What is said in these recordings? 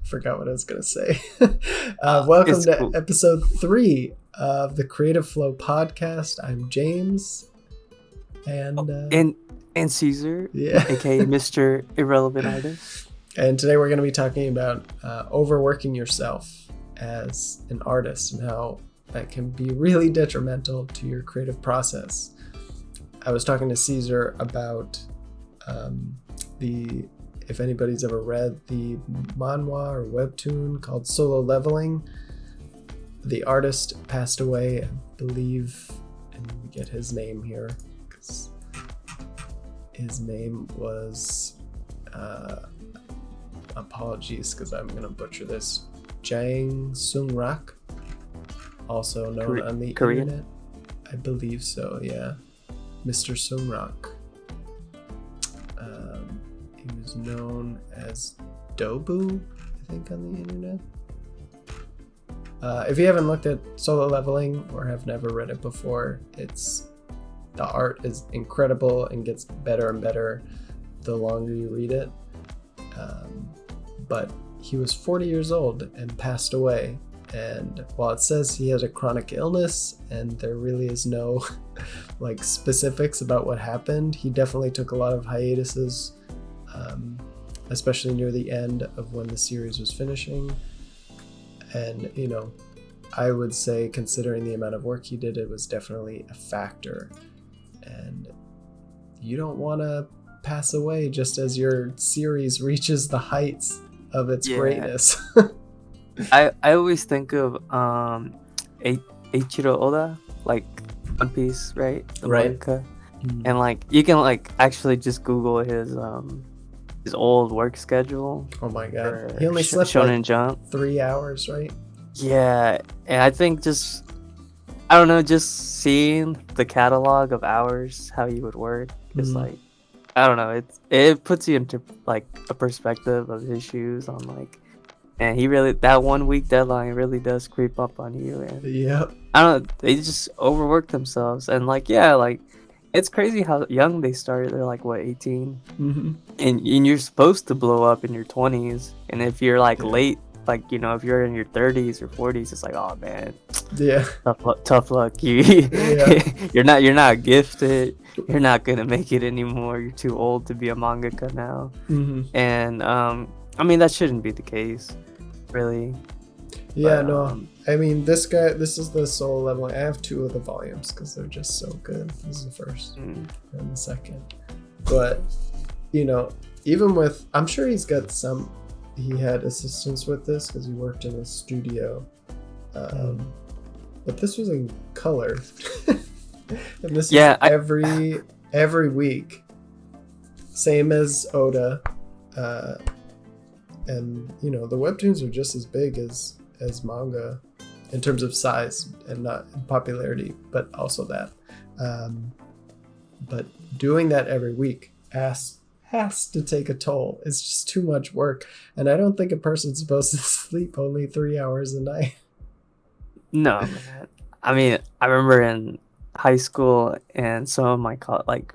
Forgot what I was gonna say. Welcome to Cool. episode 3 of the Creative Flow podcast. I'm James, and And Caesar, yeah, aka Mr. Irrelevant Artist. and today we're going to be talking about overworking yourself as an artist and how that can be really detrimental to your creative process. I was talking to Caesar about if anybody's ever read the manhwa or webtoon called Solo Leveling. The artist passed away, I believe, and we get his name here because his name was apologies because I'm gonna butcher this, Jang Sung-rak, also known on the Korean? internet. I believe so, yeah. Mr. Sung-rak. He was known as Dobu, I think, on the internet. If you haven't looked at Solo Leveling or have never read it before, the art is incredible and gets better and better the longer you read it. But he was 40 years old and passed away. And while it says he had a chronic illness and there really is no like specifics about what happened, he definitely took a lot of hiatuses, especially near the end of when the series was finishing. And, you know, I would say, considering the amount of work he did, it was definitely a factor. And you don't want to pass away just as your series reaches the heights of its greatness. I always think of Eiichiro Oda, like One Piece, right? The manga. And like you can like actually just Google his old work schedule. Oh my god, he only slept Shonen like Jump 3 hours, right? Yeah, and I think just just seeing the catalog of hours how you would work is like, I don't know, it puts you into like a perspective of his shoes on like, and he really, that 1 week deadline really does creep up on you. And Yep. I don't know, they just overwork themselves. And like, yeah, like it's crazy how young they started. They're like, what, 18? And you're supposed to blow up in your 20s. And if you're like late, like, you know, if you're in your 30s or 40s, it's like, oh man, yeah, tough luck. You're not gifted. You're not gonna make it anymore. You're too old to be a mangaka now. And I mean, that shouldn't be the case, really. Yeah, but, no. I mean, this is the Solo Leveling. I have 2 of the volumes because they're just so good. This is the first and the second. But, you know, even with, I'm sure he had assistance with this because he worked in a studio. But this was in color. And this is every week. Same as Oda. And, you know, the webtoons are just as big as manga in terms of size and not in popularity, but also that. But doing that every week has to take a toll. It's just too much work. And I don't think a person's supposed to sleep only 3 hours a night. No, man. I mean, I remember in high school and some of my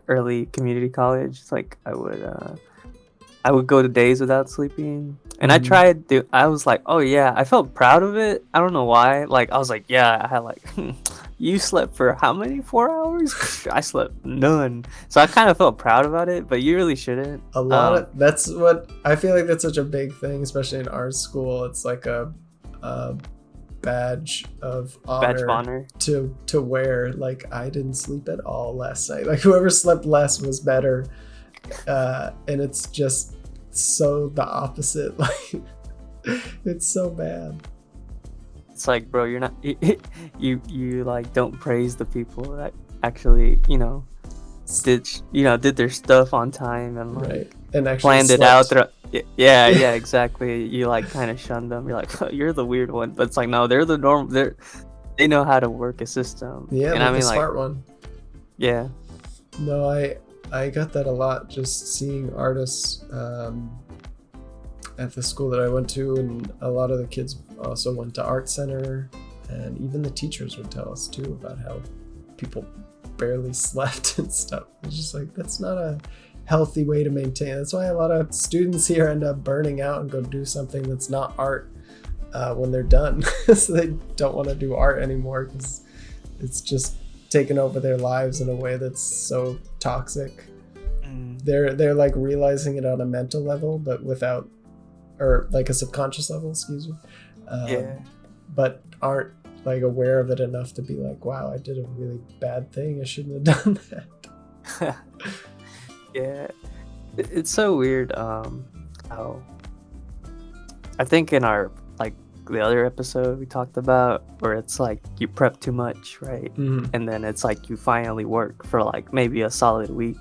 early community college, it's like I would go to days without sleeping. And I was like, oh yeah, I felt proud of it. I don't know why. Like, I was like, yeah, I had like, you slept for how many? 4 hours? I slept none. So I kind of felt proud about it, but you really shouldn't. That's what, I feel like that's such a big thing, especially in our school. It's like a badge of honor to wear. Like, I didn't sleep at all last night. Like, whoever slept less was better. And it's just so the opposite. Like, it's so bad. It's like, bro, you're not you like don't praise the people that actually, you know, did their stuff on time and like and actually planned it out. Yeah, exactly. You like kind of shun them. You're like, oh, you're the weird one, but it's like, no, they're the norm. They know how to work a system. Yeah, and I mean, the smart one. Yeah. No, I got that a lot, just seeing artists at the school that I went to, and a lot of the kids also went to art center, and even the teachers would tell us too about how people barely slept and stuff. It's just like, that's not a healthy way to maintain. That's why a lot of students here end up burning out and go do something that's not art when they're done. So they don't want to do art anymore because it's just taken over their lives in a way that's so toxic. They're like realizing it on a mental level, but without, or like a subconscious level, excuse me. But aren't like aware of it enough to be like, wow, I did a really bad thing. I shouldn't have done that. Yeah, it's so weird. How I think in our like the other episode we talked about where it's like you prep too much, right? And then it's like you finally work for like maybe a solid week,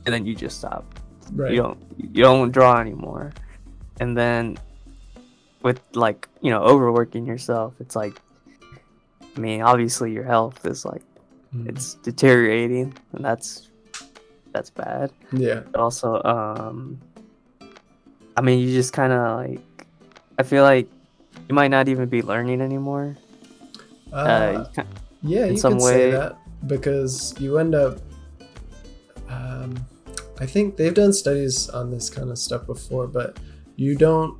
and then you just stop. Right. You don't draw anymore, and then with like overworking yourself, it's like, I mean, obviously your health is like it's deteriorating, and that's bad. Yeah. But also, I mean, you just kind of like, I feel like you might not even be learning anymore. Yeah, you some could way. say that because you end up. I think they've done studies on this kind of stuff before, but you don't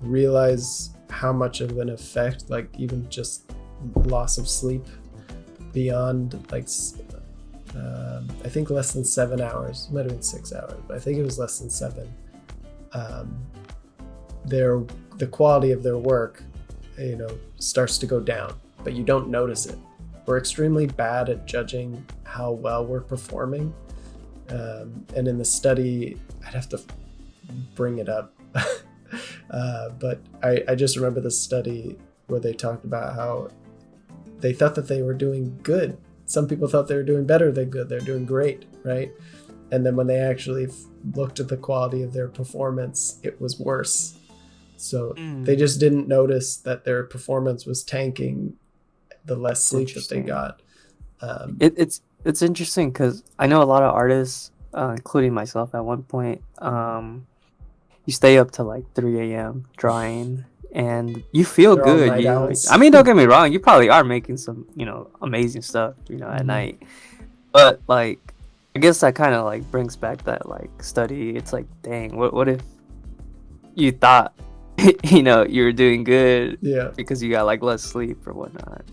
realize how much of an effect, like even just loss of sleep, beyond like. I think less than 7 hours. It might have been 6 hours, but I think it was less than 7. The quality of their work, starts to go down, but you don't notice it. We're extremely bad at judging how well we're performing. And in the study, I'd have to bring it up. But I just remember the study where they talked about how they thought that they were doing good. Some people thought they were doing better than good. They're doing great, right? And then when they actually looked at the quality of their performance, it was worse. So they just didn't notice that their performance was tanking the less sleep that they got. It's interesting because I know a lot of artists, including myself at one point, you stay up till like 3 a.m. drawing. And you feel good. I mean, don't get me wrong. You probably are making some, amazing stuff, at night. But like, I guess that kind of like brings back that like study. It's like, dang, what if you thought, you were doing good, because you got like less sleep or whatnot.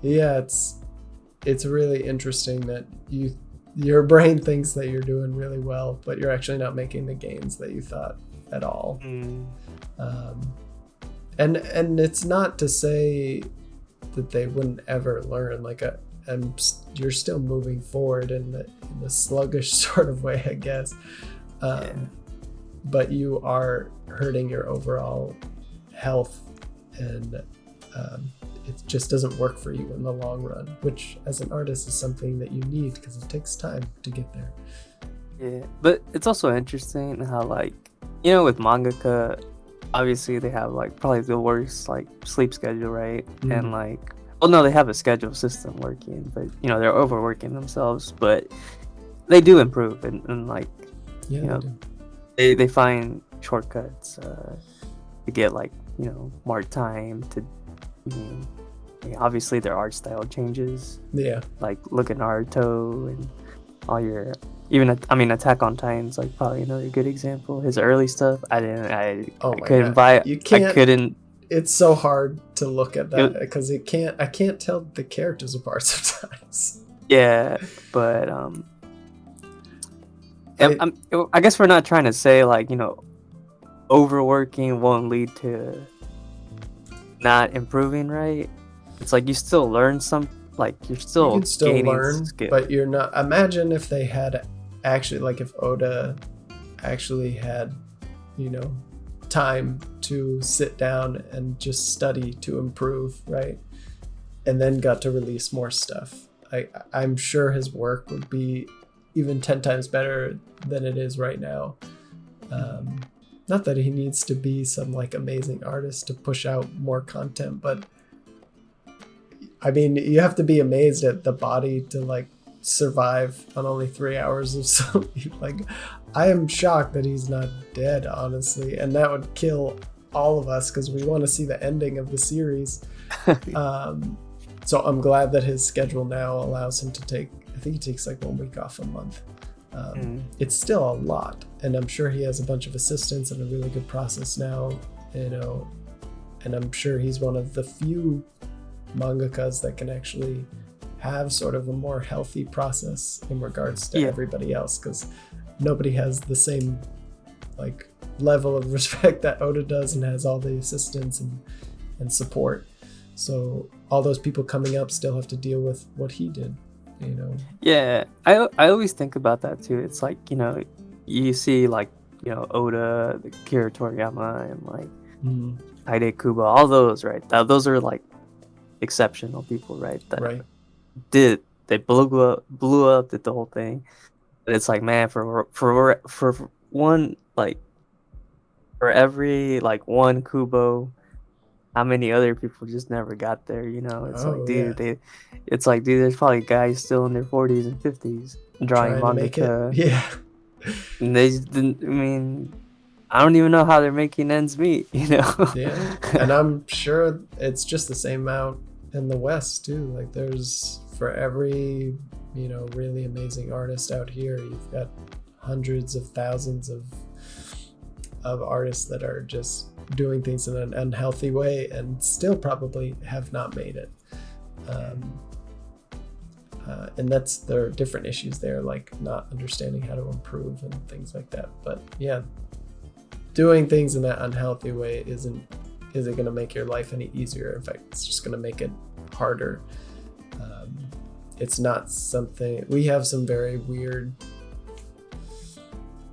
Yeah, it's really interesting that your brain thinks that you're doing really well, but you're actually not making the gains that you thought at all. And it's not to say that they wouldn't ever learn. Like you're still moving forward in the sluggish sort of way, I guess. But you are hurting your overall health, and it just doesn't work for you in the long run, which as an artist is something that you need because it takes time to get there. Yeah, but it's also interesting how like, with mangaka, obviously they have like probably the worst like sleep schedule, right? And like, well, no, they have a schedule system working, but they're overworking themselves, but they do improve and like, they find shortcuts to get like more time to. Obviously their art style changes. Yeah, like look at Naruto and all your. Even Attack on Titan's like probably another good example. His early stuff, I couldn't buy it. You can't. I couldn't. It's so hard to look at that because I can't tell the characters apart sometimes. Yeah, but I guess we're not trying to say like overworking won't lead to not improving, right? It's like you still learn some. Like you can still learn, skill. But you're not. Imagine if they had actually, like if Oda actually had, time to sit down and just study to improve, right? And then got to release more stuff. I'm sure his work would be even 10 times better than it is right now. Not that he needs to be some like amazing artist to push out more content, but I mean, you have to be amazed at the body to like survive on only 3 hours of sleep. Like, I am shocked that he's not dead, honestly, and that would kill all of us because we want to see the ending of the series. So I'm glad that his schedule now allows him to take, I think he takes like 1 week off a month. It's still a lot, and I'm sure he has a bunch of assistants and a really good process now, you know, and I'm sure he's one of the few mangakas that can actually have sort of a more healthy process in regards to everybody else, because nobody has the same like level of respect that Oda does, and has all the assistants and support. So all those people coming up still have to deal with what he did, you know. Yeah, I always think about that too. It's like, you know, you see like, you know, Oda, the Kira Toriyama, and like Haide Kubo, all those, right? Those are like exceptional people, right? That they blew up, did the whole thing. But it's like, man, for one, like, for every like one Kubo, how many other people just never got there, you know? It's like, dude, it's like, dude, there's probably guys still in their 40s and 50s drawing manga. Yeah. And they just didn't, I mean, I don't even know how they're making ends meet, you know? Yeah. And I'm sure it's just the same amount in the West too. Like, there's, for every, you know, really amazing artist out here, you've got hundreds of thousands of artists that are just doing things in an unhealthy way and still probably have not made it. And there are different issues there, like not understanding how to improve and things like that. But yeah, doing things in that unhealthy way isn't going to make your life any easier. In fact, it's just going to make it harder. It's not something, we have some very weird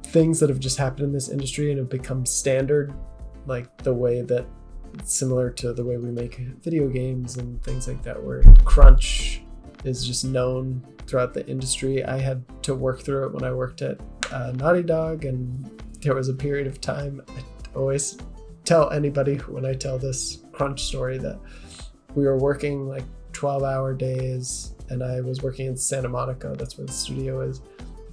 things that have just happened in this industry and have become standard, like the way that, similar to the way we make video games and things like that, where crunch is just known throughout the industry. I had to work through it when I worked at Naughty Dog, and there was a period of time, I always tell anybody when I tell this crunch story that we were working like 12-hour days, and I was working in Santa Monica, that's where the studio is,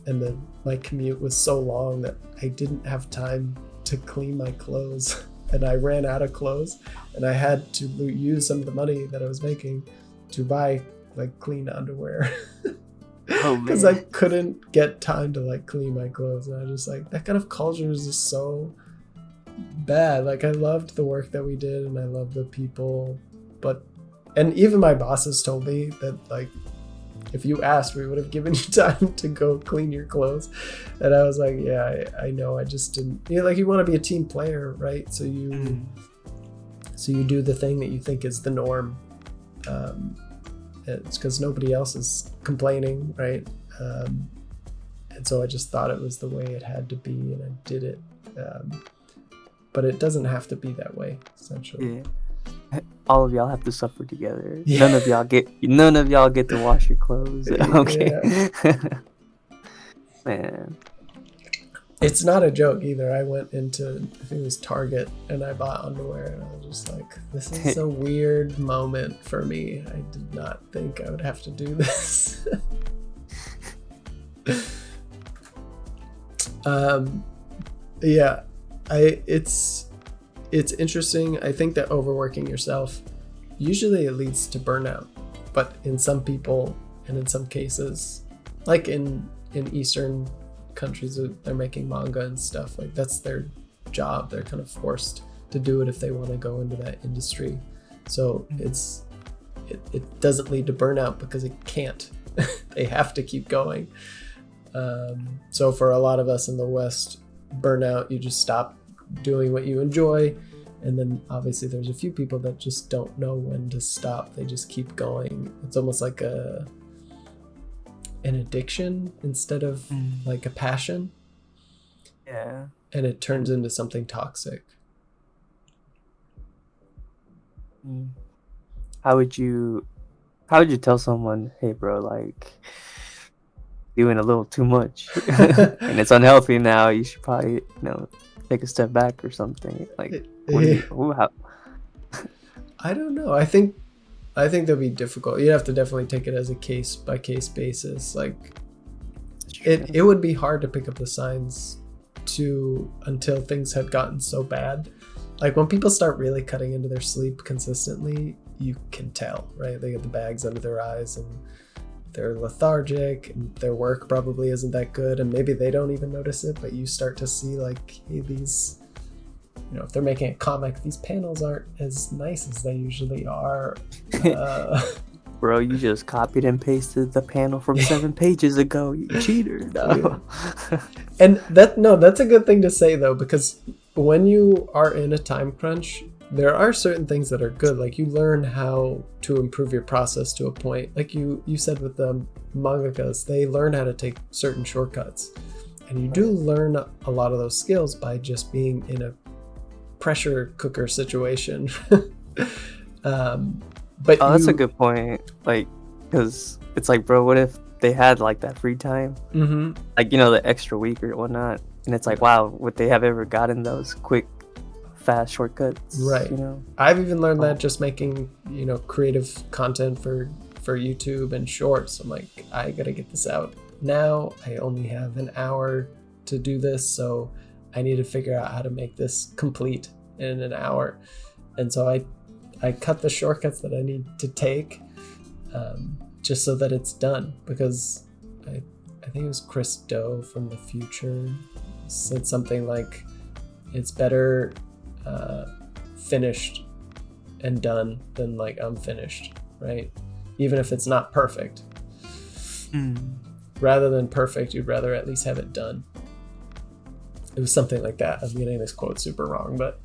and my commute was so long that I didn't have time to clean my clothes, and I ran out of clothes, and I had to use some of the money that I was making to buy like clean underwear because I couldn't get time to like clean my clothes. And I just like, that kind of culture is just so bad. Like, I loved the work that we did and I loved the people, and even my bosses told me that, like, if you asked, we would have given you time to go clean your clothes. And I was like, yeah, I know, I just didn't, you know, like, you want to be a team player, right? So you do the thing that you think is the norm. It's because nobody else is complaining, right? And so I just thought it was the way it had to be, and I did it. But it doesn't have to be that way, essentially. Yeah. All of y'all have to suffer together. Yeah. None of y'all get to wash your clothes. Okay. Yeah. Man. It's not a joke either. I went into, I think it was Target, and I bought underwear, and I was just like, this is a weird moment for me. I did not think I would have to do this. Yeah, it's interesting. I think that overworking yourself, usually it leads to burnout, but in some people and in some cases, like in Eastern countries, they're making manga and stuff, like that's their job. They're kind of forced to do it if they want to go into that industry. So it doesn't lead to burnout because it can't. They have to keep going. So for a lot of us in the West, burnout, you just stop doing what you enjoy, and then obviously there's a few people that just don't know when to stop. They just keep going. It's almost like an addiction instead of like a passion. Yeah. And it turns into something toxic. How would you tell someone, hey bro, like, doing a little too much and it's unhealthy now, you should probably, you know, take a step back or something? Like, how? I don't know. I think that'd be difficult. You'd have to definitely take it as a case by case basis. Like, it would be hard to pick up the signs until things had gotten so bad. Like, when people start really cutting into their sleep consistently, you can tell, right? They get the bags under their eyes, and they're lethargic, and their work probably isn't that good, and maybe they don't even notice it, but you start to see like, hey, these, if they're making a comic, these panels aren't as nice as they usually are. Bro, you just copied and pasted the panel from 7 pages ago, you cheater. No. And that's a good thing to say though, because when you are in a time crunch, there are certain things that are good. Like you learn how to improve your process to a point. Like you said with the mangakas, they learn how to take certain shortcuts. And you do learn a lot of those skills by just being in a pressure cooker situation. But that's a good point. Like, because it's like, bro, what if they had like that free time? Mm-hmm. Like, the extra week or whatnot. And it's like, wow, would they have ever gotten those quick, fast shortcuts? Right. I've even learned that just making, creative content for YouTube and shorts. I'm like, I gotta get this out now. I only have an hour to do this, so I need to figure out how to make this complete in an hour. And so I cut the shortcuts that I need to take, just so that it's done, because I think it was Chris Do from the future said something like, it's better finished and done than like unfinished, right? Even if it's not perfect. Rather than perfect, you'd rather at least have it done. It was something like that. I'm getting this quote super wrong, but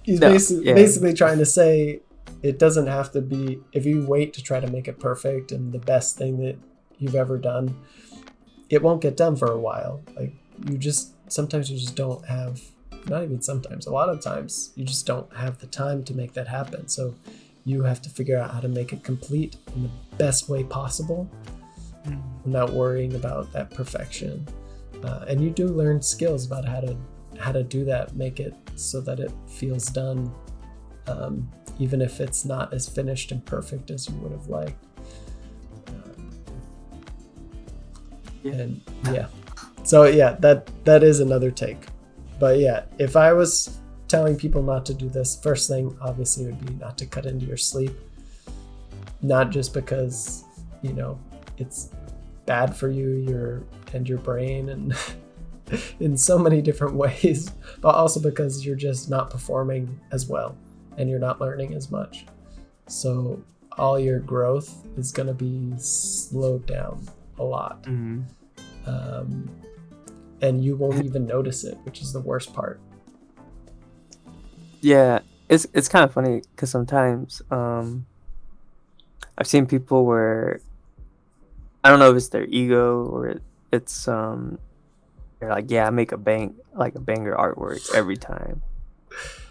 he's basically trying to say it doesn't have to be, if you wait to try to make it perfect and the best thing that you've ever done, it won't get done for a while. Like sometimes you just don't have, not even sometimes, a lot of times you just don't have the time to make that happen. So you have to figure out how to make it complete in the best way possible without worrying about that perfection. And you do learn skills about how to do that, make it so that it feels done, even if it's not as finished and perfect as you would have liked. So that is another take. But yeah, if I was telling people not to do this, first thing obviously would be not to cut into your sleep. Not just because, it's bad for you, your brain, and in so many different ways, but also because you're just not performing as well and you're not learning as much. So all your growth is going to be slowed down a lot. And you won't even notice it, which is the worst part. Yeah, it's kind of funny because sometimes I've seen people where, I don't know if it's their ego or it's they're like, yeah, I make a banger artwork every time.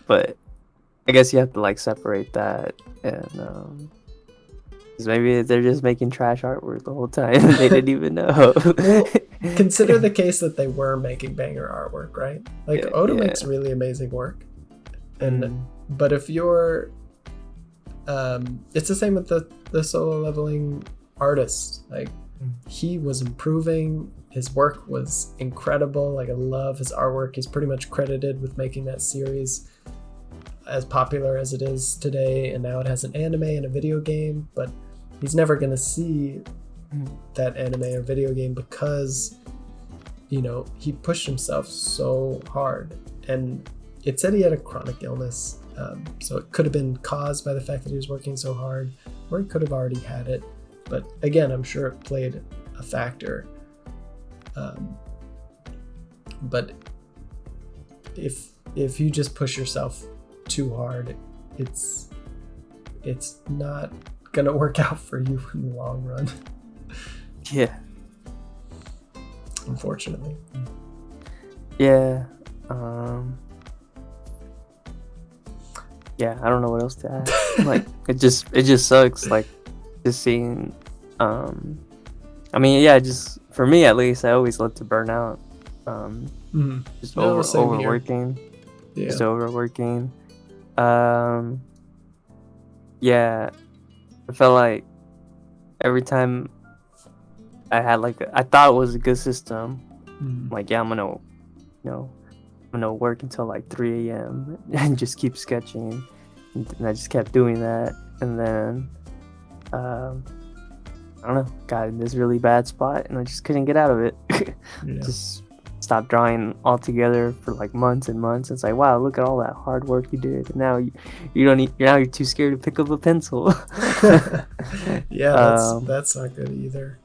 But I guess you have to like separate that, and 'cause maybe they're just making trash artwork the whole time and they didn't even know. Well, consider the case that they were making banger artwork, right? Like Oda makes really amazing work, and but if you're, it's the same with the solo leveling artist. Like he was improving, his work was incredible. Like I love his artwork. He's pretty much credited with making that series as popular as it is today, and now it has an anime and a video game, but he's never going to see that anime or video game because he pushed himself so hard, and it said he had a chronic illness, so it could have been caused by the fact that he was working so hard, or he could have already had it, but again, I'm sure it played a factor. But if you just push yourself too hard, it's not gonna work out for you in the long run. Yeah, unfortunately. Yeah. I don't know what else to add. Like it just sucks, like just seeing just for me at least, I always led to burnout. Just overworking. Yeah. Just overworking. I felt like every time I had I thought it was a good system. Like, yeah, I'm gonna work until like 3 a.m. and just keep sketching. And I just kept doing that. And then I don't know, got in this really bad spot and I just couldn't get out of it. Yeah. Just stopped drawing altogether for like months and months. It's like, wow, look at all that hard work you did. And now you don't need, you're too scared to pick up a pencil. Yeah, that's not good either.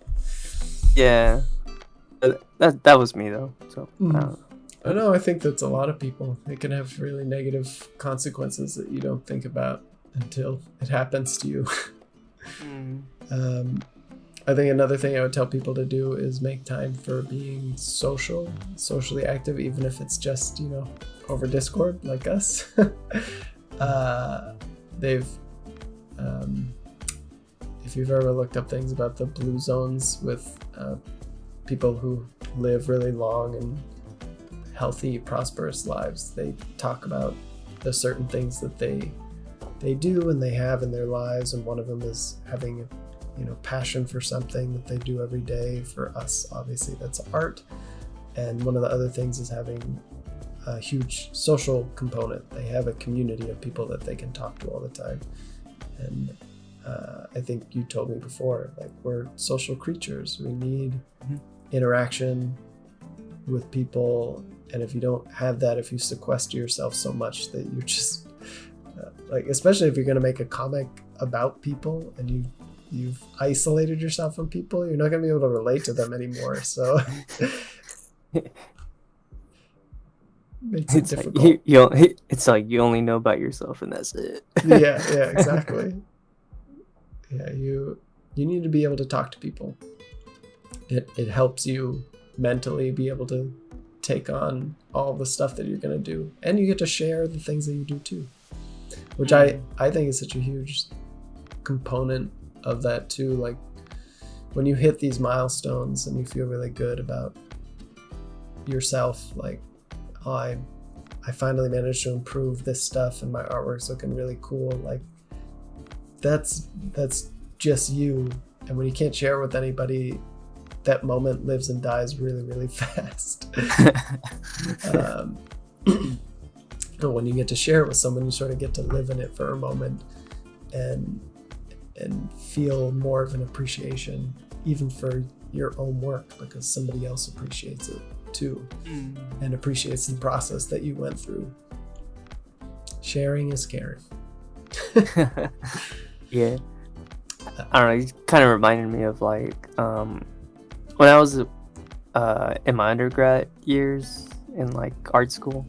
Yeah. That was me though. So I don't know. I know, I think that's a lot of people. It can have really negative consequences that you don't think about until it happens to you. I think another thing I would tell people to do is make time for being socially active, even if it's just, over Discord like us. If you've ever looked up things about the blue zones with people who live really long and healthy, prosperous lives, they talk about the certain things that they do and they have in their lives, and one of them is having passion for something that they do every day. For us, obviously, that's art. And one of the other things is having a huge social component. They have a community of people that they can talk to all the time. And I think you told me before, like, we're social creatures. We need interaction with people. And if you don't have that, if you sequester yourself so much that you're just especially if you're going to make a comic about people and you've isolated yourself from people, you're not going to be able to relate to them anymore. So makes it difficult. It's like you only know about yourself and that's it. Yeah, exactly. Yeah, you need to be able to talk to people. It helps you mentally be able to take on all the stuff that you're going to do, and you get to share the things that you do too, which I think is such a huge component of that too. Like, when you hit these milestones and you feel really good about yourself, like, oh, I finally managed to improve this stuff and my artwork's looking really cool, like, that's just you. And when you can't share with anybody, that moment lives and dies really, really fast. But when you get to share it with someone, you sort of get to live in it for a moment and feel more of an appreciation, even for your own work, because somebody else appreciates it too, and appreciates the process that you went through. Sharing is caring. Yeah. I don't know, it kind of reminded me of like when I was in my undergrad years in like art school,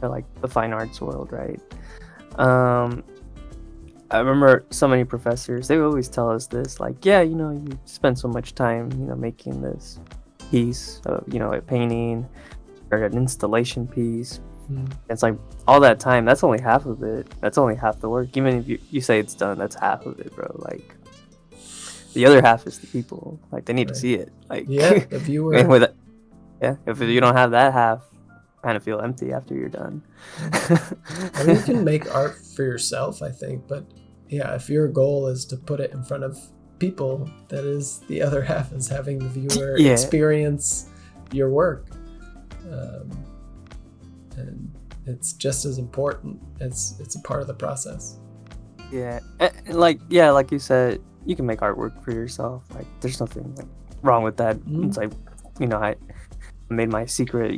or like the fine arts world, right? I remember so many professors, they would always tell us this, like, yeah, you spend so much time, making this piece of, a painting or an installation piece. It's like all that time, that's only half of it. That's only half the work. Even if you say it's done, that's half of it, bro. Like, the other half is the people. Like, they need to see it. Like, yeah, the viewer. If you don't have that half, kind of feel empty after you're done. I mean, you can make art for yourself, I think, but yeah, if your goal is to put it in front of people, that is the other half, is having the viewer experience your work. And it's just as important. It's a part of the process. Yeah, like you said, you can make artwork for yourself. Like, there's nothing wrong with that. It's like, I made my secret,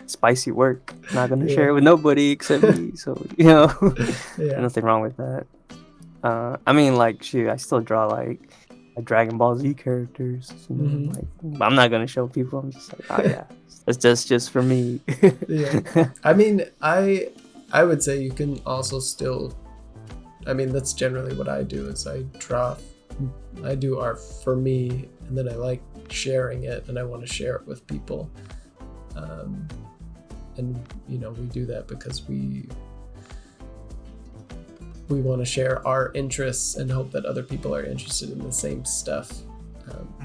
spicy work. Not gonna share it with nobody except me. So there's nothing wrong with that. I mean, like, shoot, I still draw like Dragon Ball Z characters. But I'm not gonna show people. I'm just like, oh yeah, that's just for me. Yeah, I mean, I would say you can also still. I mean, that's generally what I do. Is I do art for me, and then I like sharing it, and I want to share it with people. And we do that because we want to share our interests and hope that other people are interested in the same stuff.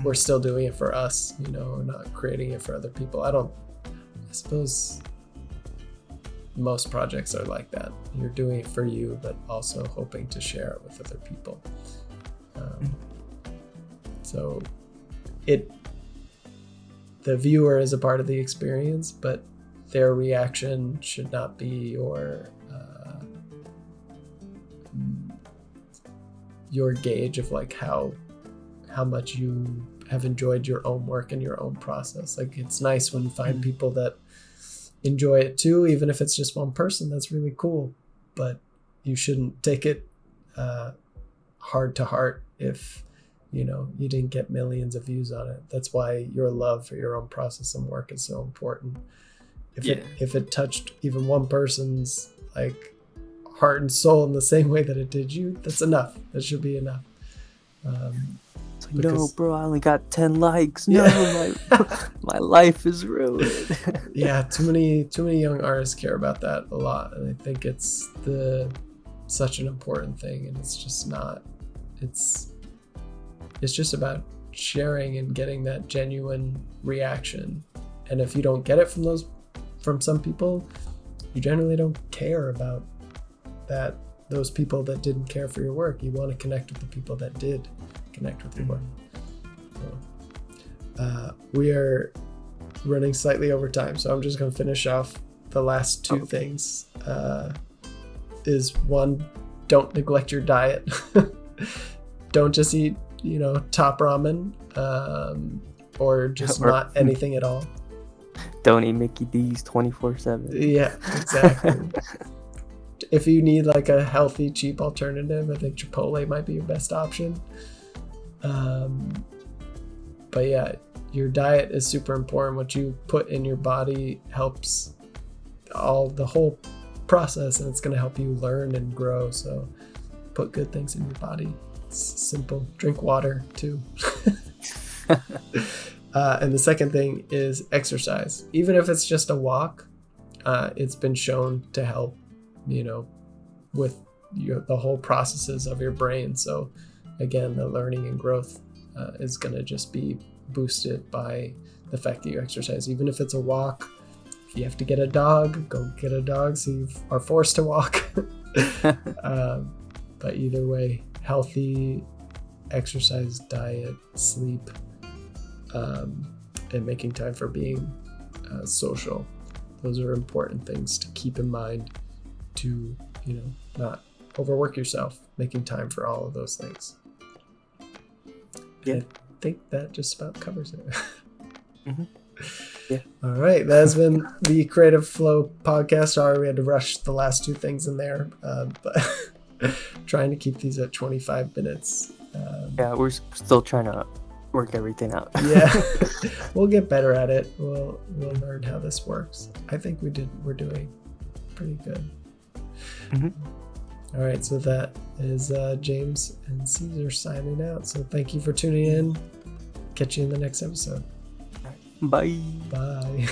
We're still doing it for us, we're not creating it for other people. I suppose most projects are like that. You're doing it for you, but also hoping to share it with other people. So the viewer is a part of the experience, but their reaction should not be your gauge of like how how much you have enjoyed your own work and your own process. Like, it's nice when you find people that enjoy it too, even if it's just one person. That's really cool, but you shouldn't take it heart to heart if you didn't get millions of views on it. That's why your love for your own process and work is so important. If it touched even one person's like heart and soul in the same way that it did you, that's enough. That should be enough. No, bro, I only got 10 likes. No, my life is ruined. Yeah, too many young artists care about that a lot, and I think it's such an important thing, and it's just not. It's just about sharing and getting that genuine reaction. And if you don't get it from some people, you generally don't care about those people that didn't care for your work. You want to connect with the people that did connect with your work. So, we are running slightly over time, so I'm just going to finish off the last two things. Is one, don't neglect your diet. Don't just eat top ramen, or just not anything at all. Don't eat Mickey D's 24/7. Yeah, exactly. If you need like a healthy, cheap alternative, I think Chipotle might be your best option. But yeah, your diet is super important. What you put in your body helps the whole process, and it's going to help you learn and grow. So put good things in your body. It's simple. Drink water too. And the second thing is exercise. Even if it's just a walk, it's been shown to help, with the whole processes of your brain. So again, the learning and growth is going to just be boosted by the fact that you exercise. Even if it's a walk, if you have to get a dog, go get a dog so you are forced to walk. But either way, healthy exercise, diet, sleep, and making time for being social. Those are important things to keep in mind to, not overwork yourself, making time for all of those things. Yeah. I think that just about covers it. Mm-hmm. Yeah. All right. That has been the Creative Flow podcast. Sorry, we had to rush the last two things in there, but trying to keep these at 25 minutes. Yeah, we're still trying to work everything out. Yeah, we'll get better at it. We'll learn how this works. I think we're doing pretty good. Mm-hmm. All right, so that is James and Caesar signing out. So thank you for tuning in. Catch you in the next episode. Bye. Bye.